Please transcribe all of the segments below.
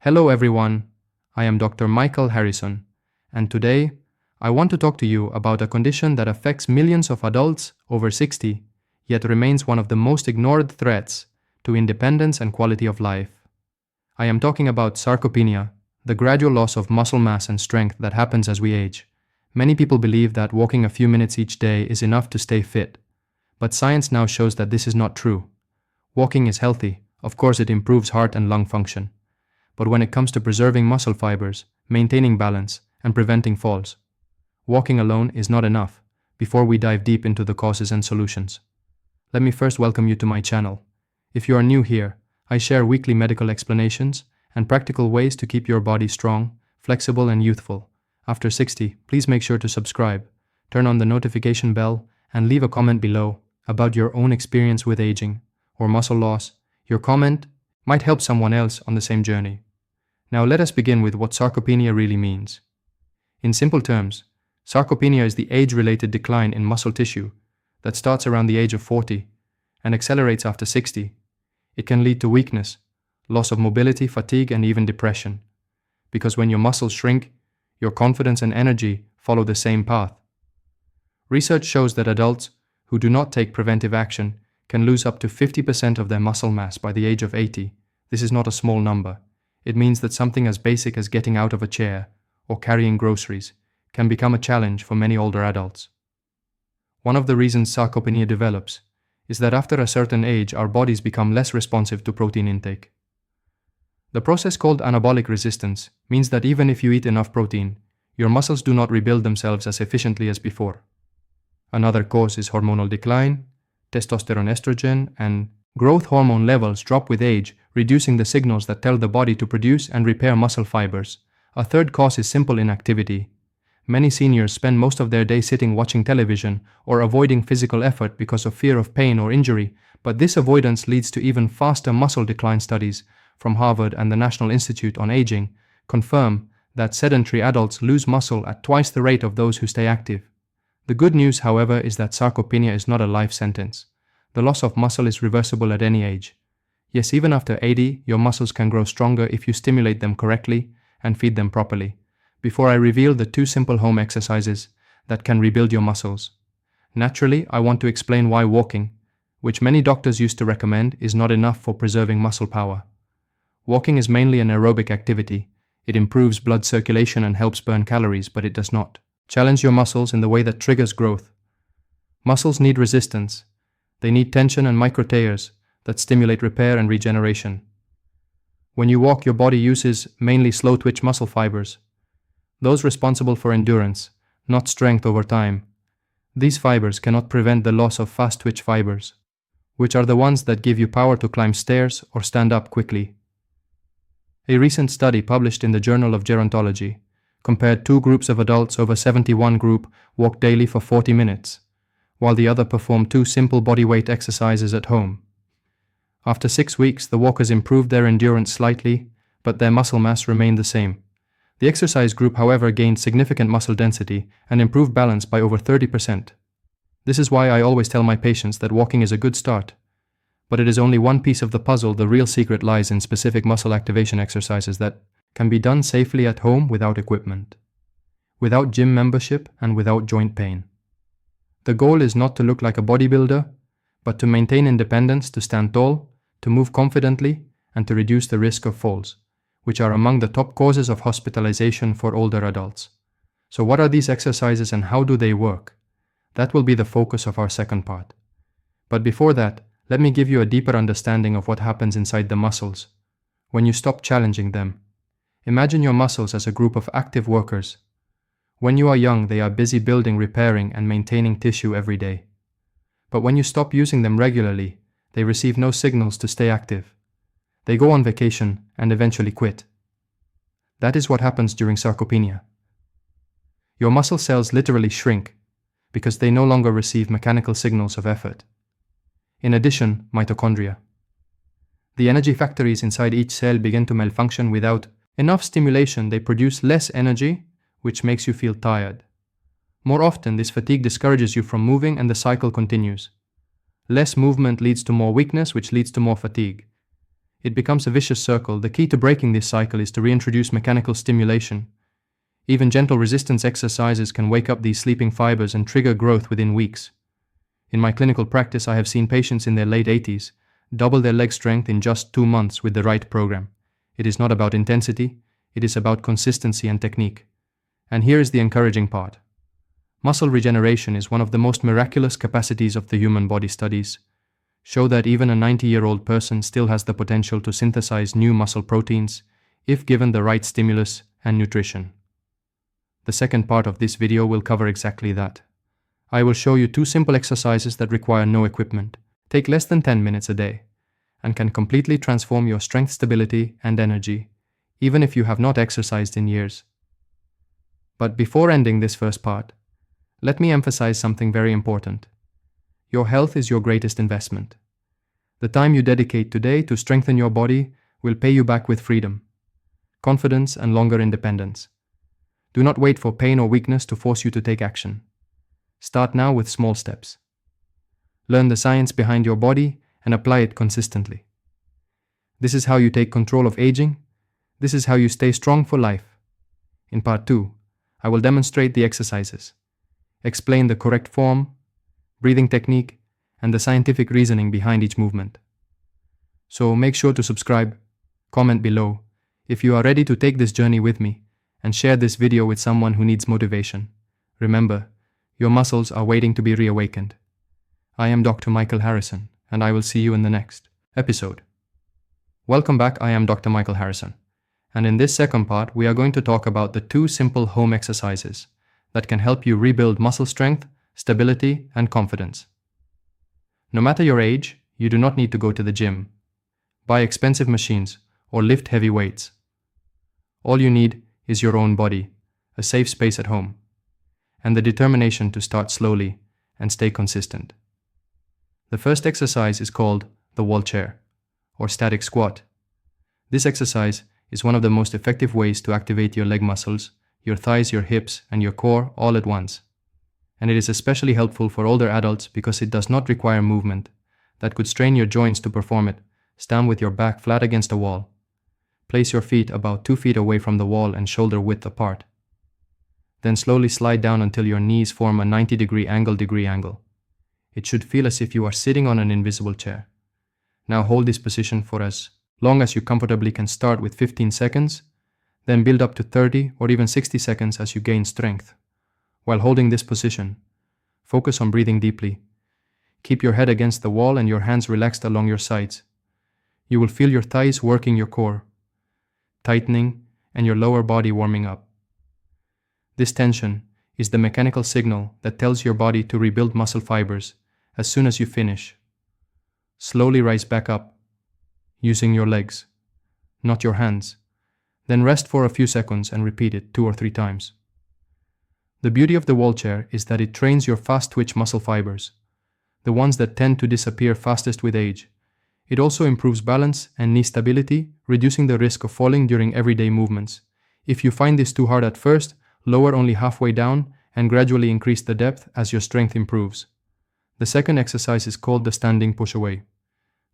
Hello everyone, I am Dr. Michael Harrison, and today I want to talk to you about a condition that affects millions of adults over 60, yet remains one of the most ignored threats to independence and quality of life. I am talking about sarcopenia, the gradual loss of muscle mass and strength that happens as we age. Many people believe that walking a few minutes each day is enough to stay fit, but science now shows that this is not true. Walking is healthy, of course it improves heart and lung function. But when it comes to preserving muscle fibers, maintaining balance, and preventing falls, walking alone is not enough. Before we dive deep into the causes and solutions, let me first welcome you to my channel. If you are new here, I share weekly medical explanations and practical ways to keep your body strong, flexible, and youthful. After 60, please make sure to subscribe, turn on the notification bell, and leave a comment below about your own experience with aging or muscle loss. Your comment might help someone else on the same journey. Now let us begin with what sarcopenia really means. In simple terms, sarcopenia is the age-related decline in muscle tissue that starts around the age of 40 and accelerates after 60. It can lead to weakness, loss of mobility, fatigue, and even depression. Because when your muscles shrink, your confidence and energy follow the same path. Research shows that adults who do not take preventive action can lose up to 50% of their muscle mass by the age of 80. This is not a small number. It means that something as basic as getting out of a chair or carrying groceries can become a challenge for many older adults. One of the reasons sarcopenia develops is that after a certain age, our bodies become less responsive to protein intake. The process called anabolic resistance means that even if you eat enough protein, your muscles do not rebuild themselves as efficiently as before. Another cause is hormonal decline. Testosterone, estrogen, and growth hormone levels drop with age, reducing the signals that tell the body to produce and repair muscle fibers. A third cause is simple inactivity. Many seniors spend most of their day sitting watching television or avoiding physical effort because of fear of pain or injury, but this avoidance leads to even faster muscle decline. Studies from Harvard and the National Institute on Aging confirm that sedentary adults lose muscle at twice the rate of those who stay active. The good news, however, is that sarcopenia is not a life sentence. The loss of muscle is reversible at any age. Yes, even after 80, your muscles can grow stronger if you stimulate them correctly and feed them properly. Before I reveal the 2 simple home exercises that can rebuild your muscles, naturally, I want to explain why walking, which many doctors used to recommend, is not enough for preserving muscle power. Walking is mainly an aerobic activity. It improves blood circulation and helps burn calories, but it does not challenge your muscles in the way that triggers growth. Muscles need resistance. They need tension and micro tears that stimulate repair and regeneration. When you walk, your body uses mainly slow-twitch muscle fibers, those responsible for endurance, not strength over time. These fibers cannot prevent the loss of fast-twitch fibers, which are the ones that give you power to climb stairs or stand up quickly. A recent study published in the Journal of Gerontology compared 2 groups of adults. Over 71 group walked daily for 40 minutes, while the other performed 2 simple bodyweight exercises at home. After 6 weeks, the walkers improved their endurance slightly, but their muscle mass remained the same. The exercise group, however, gained significant muscle density and improved balance by over 30%. This is why I always tell my patients that walking is a good start, but it is only one piece of the puzzle. The real secret lies in specific muscle activation exercises that can be done safely at home without equipment, without gym membership, and without joint pain. The goal is not to look like a bodybuilder, but to maintain independence, to stand tall, to move confidently, and to reduce the risk of falls, which are among the top causes of hospitalization for older adults. So what are these exercises and how do they work? That will be the focus of our second part. But before that, let me give you a deeper understanding of what happens inside the muscles when you stop challenging them. Imagine your muscles as a group of active workers. When you are young, they are busy building, repairing, and maintaining tissue every day. But when you stop using them regularly, they receive no signals to stay active. They go on vacation and eventually quit. That is what happens during sarcopenia. Your muscle cells literally shrink because they no longer receive mechanical signals of effort. In addition, mitochondria, the energy factories inside each cell, begin to malfunction. Without enough stimulation, they produce less energy, which makes you feel tired. More often, this fatigue discourages you from moving and the cycle continues. Less movement leads to more weakness, which leads to more fatigue. It becomes a vicious circle. The key to breaking this cycle is to reintroduce mechanical stimulation. Even gentle resistance exercises can wake up these sleeping fibers and trigger growth within weeks. In my clinical practice, I have seen patients in their late 80s double their leg strength in just 2 months with the right program. It is not about intensity, it is about consistency and technique. And here is the encouraging part. Muscle regeneration is one of the most miraculous capacities of the human body. Studies show that even a 90-year-old person still has the potential to synthesize new muscle proteins if given the right stimulus and nutrition. The second part of this video will cover exactly that. I will show you 2 simple exercises that require no equipment, take less than 10 minutes a day, and can completely transform your strength, stability, and energy, even if you have not exercised in years. But before ending this first part, let me emphasize something very important. Your health is your greatest investment. The time you dedicate today to strengthen your body will pay you back with freedom, confidence, and longer independence. Do not wait for pain or weakness to force you to take action. Start now with small steps. Learn the science behind your body and apply it consistently. This is how you take control of aging. This is how you stay strong for life. In part 2, I will demonstrate the exercises, explain the correct form, breathing technique, and the scientific reasoning behind each movement. So make sure to subscribe, comment below if you are ready to take this journey with me, and share this video with someone who needs motivation. Remember, your muscles are waiting to be reawakened. I am Dr. Michael Harrison, and I will see you in the next episode. Welcome back, I am Dr. Michael Harrison, and in this second part, we are going to talk about the 2 simple home exercises that can help you rebuild muscle strength, stability, and confidence. No matter your age, you do not need to go to the gym, buy expensive machines, or lift heavy weights. All you need is your own body, a safe space at home, and the determination to start slowly and stay consistent. The first exercise is called the wall chair, or static squat. This exercise is one of the most effective ways to activate your leg muscles, your thighs, your hips, and your core all at once. And it is especially helpful for older adults because it does not require movement that could strain your joints to perform it. Stand with your back flat against a wall. Place your feet about 2 feet away from the wall and shoulder width apart. Then slowly slide down until your knees form a 90-degree angle. It should feel as if you are sitting on an invisible chair. Now hold this position for as long as you comfortably can. Start with 15 seconds, then build up to 30 or even 60 seconds as you gain strength. While holding this position, focus on breathing deeply. Keep your head against the wall and your hands relaxed along your sides. You will feel your thighs working your core, tightening, and your lower body warming up. This tension is the mechanical signal that tells your body to rebuild muscle fibers as soon as you finish. Slowly rise back up, using your legs, not your hands. Then rest for a few seconds and repeat it 2 or 3 times. The beauty of the wall chair is that it trains your fast-twitch muscle fibers, the ones that tend to disappear fastest with age. It also improves balance and knee stability, reducing the risk of falling during everyday movements. If you find this too hard at first, lower only halfway down and gradually increase the depth as your strength improves. The second exercise is called the standing push-away.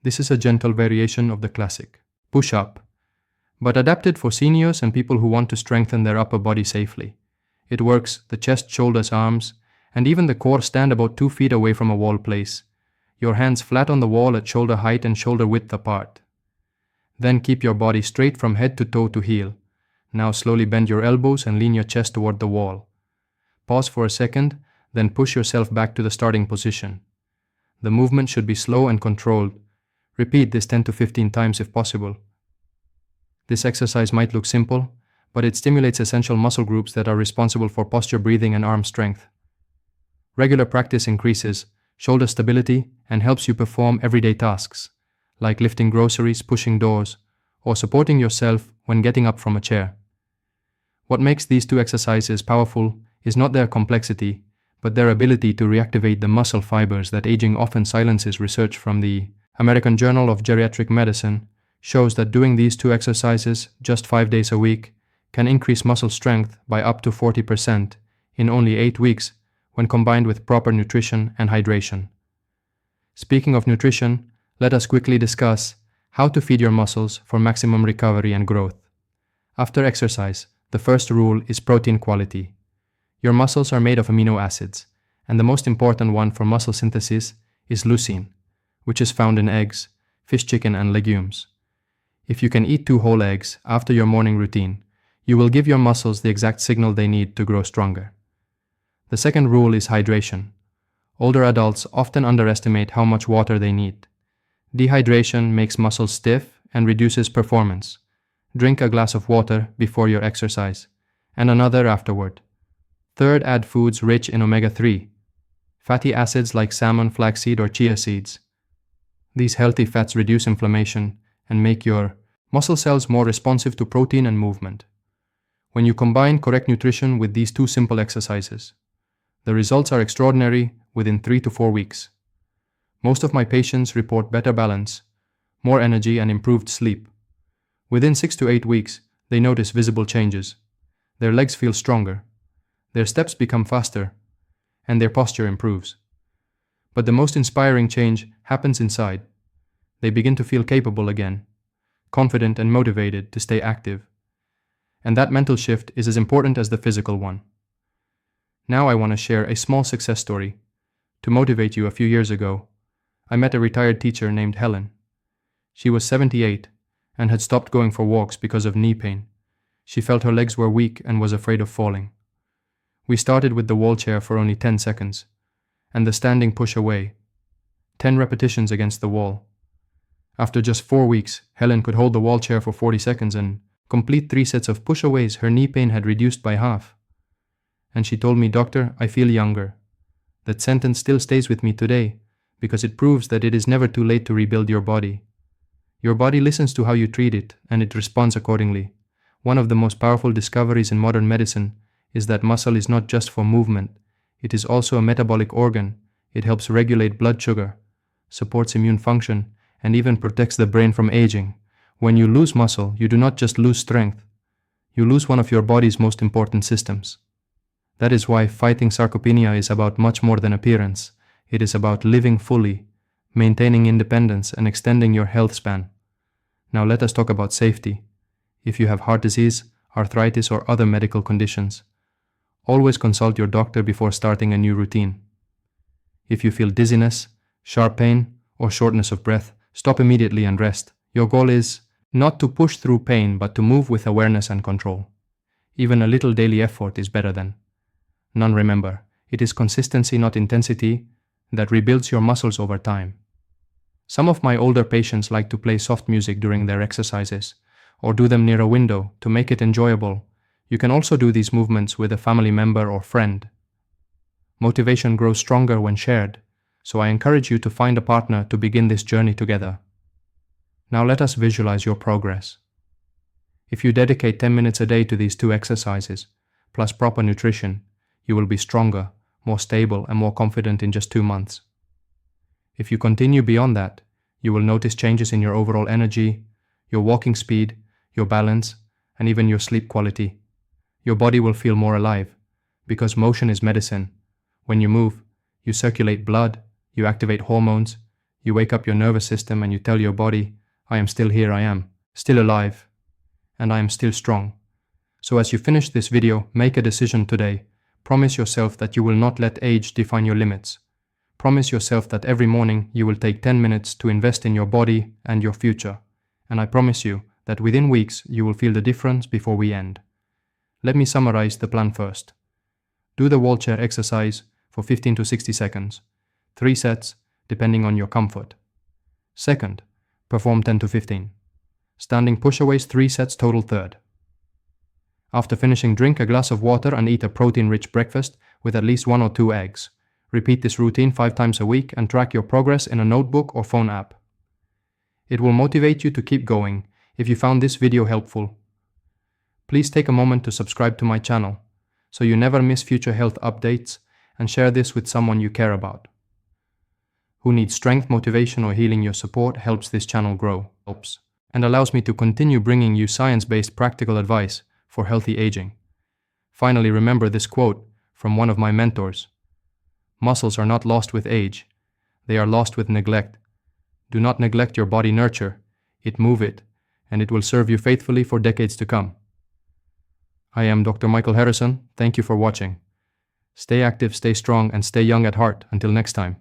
This is a gentle variation of the classic push-up, but adapted for seniors and people who want to strengthen their upper body safely. It works the chest, shoulders, arms, and even the core. Stand about 2 feet away from a wall. Place your hands flat on the wall at shoulder height and shoulder width apart. Then keep your body straight from head to toe to heel. Now slowly bend your elbows and lean your chest toward the wall. Pause for a second, then push yourself back to the starting position. The movement should be slow and controlled. Repeat this 10 to 15 times if possible. This exercise might look simple, but it stimulates essential muscle groups that are responsible for posture, breathing, and arm strength. Regular practice increases shoulder stability and helps you perform everyday tasks, like lifting groceries, pushing doors, or supporting yourself when getting up from a chair. What makes these 2 exercises powerful is not their complexity, but their ability to reactivate the muscle fibers that aging often silences. Research from the American Journal of Geriatric Medicine shows that doing these 2 exercises just 5 days a week can increase muscle strength by up to 40% in only 8 weeks when combined with proper nutrition and hydration. Speaking of nutrition, let us quickly discuss How to feed your muscles for maximum recovery and growth. After exercise, the first rule is protein quality. Your muscles are made of amino acids, and the most important one for muscle synthesis is leucine, which is found in eggs, fish, chicken, and legumes. If you can eat 2 whole eggs after your morning routine, you will give your muscles the exact signal they need to grow stronger. The second rule is hydration. Older adults often underestimate how much water they need. Dehydration makes muscles stiff and reduces performance. Drink a glass of water before your exercise, and another afterward. Third, add foods rich in omega-3, fatty acids like salmon, flaxseed, or chia seeds. These healthy fats reduce inflammation and make your muscle cells more responsive to protein and movement. When you combine correct nutrition with these 2 simple exercises, the results are extraordinary within 3 to 4 weeks. Most of my patients report better balance, more energy, and improved sleep. Within 6 to 8 weeks, they notice visible changes. Their legs feel stronger, their steps become faster, and their posture improves. But the most inspiring change happens inside. They begin to feel capable again, confident and motivated to stay active. And that mental shift is as important as the physical one. Now I want to share a small success story. To motivate you, a few years ago, I met a retired teacher named Helen. She was 78 and had stopped going for walks because of knee pain. She felt her legs were weak and was afraid of falling. We started with the wall chair for only 10 seconds, and the standing push away, 10 repetitions against the wall. After just 4 weeks, Helen could hold the wall chair for 40 seconds and complete 3 sets of push-aways. Her knee pain had reduced by half. And she told me, "Doctor, I feel younger." That sentence still stays with me today because it proves that it is never too late to rebuild your body. Your body listens to how you treat it, and it responds accordingly. One of the most powerful discoveries in modern medicine is that muscle is not just for movement. It is also a metabolic organ. It helps regulate blood sugar, supports immune function, and even protects the brain from aging. When you lose muscle, you do not just lose strength. You lose one of your body's most important systems. That is why fighting sarcopenia is about much more than appearance. It is about living fully, maintaining independence, and extending your health span. Now let us talk about safety. If you have heart disease, arthritis, or other medical conditions, always consult your doctor before starting a new routine. If you feel dizziness, sharp pain, or shortness of breath, stop immediately and rest. Your goal is not to push through pain, but to move with awareness and control. Even a little daily effort is better than none. Remember, it is consistency, not intensity, that rebuilds your muscles over time. Some of my older patients like to play soft music during their exercises, or do them near a window to make it enjoyable. You can also do these movements with a family member or friend. Motivation grows stronger when shared, so I encourage you to find a partner to begin this journey together. Now let us visualize your progress. If you dedicate 10 minutes a day to these 2 exercises, plus proper nutrition, you will be stronger, more stable, and more confident in just 2 months. If you continue beyond that, you will notice changes in your overall energy, your walking speed, your balance, and even your sleep quality. Your body will feel more alive, because motion is medicine. When you move, you circulate blood, you activate hormones, you wake up your nervous system, and you tell your body, "I am still here, I am still alive, and I am still strong." So as you finish this video, make a decision today. Promise yourself that you will not let age define your limits. Promise yourself that every morning you will take 10 minutes to invest in your body and your future. And I promise you that within weeks you will feel the difference before we end. Let me summarize the plan first. Do the wall chair exercise for 15 to 60 seconds, 3 sets depending on your comfort. Second, perform 10 to 15. Standing push-aways 3 sets total. Third, after finishing, drink a glass of water and eat a protein-rich breakfast with at least 1 or 2 eggs. Repeat this routine 5 times a week and track your progress in a notebook or phone app. It will motivate you to keep going. If you found this video helpful, please take a moment to subscribe to my channel so you never miss future health updates, and share this with someone you care about who needs strength, motivation, or healing. Your support helps this channel grow, and allows me to continue bringing you science-based practical advice for healthy aging. Finally, remember this quote from one of my mentors: "Muscles are not lost with age, they are lost with neglect." Do not neglect your body nurture. move it, and it will serve you faithfully for decades to come. I am Dr. Michael Harrison. Thank you for watching. Stay active, stay strong, and stay young at heart. Until next time.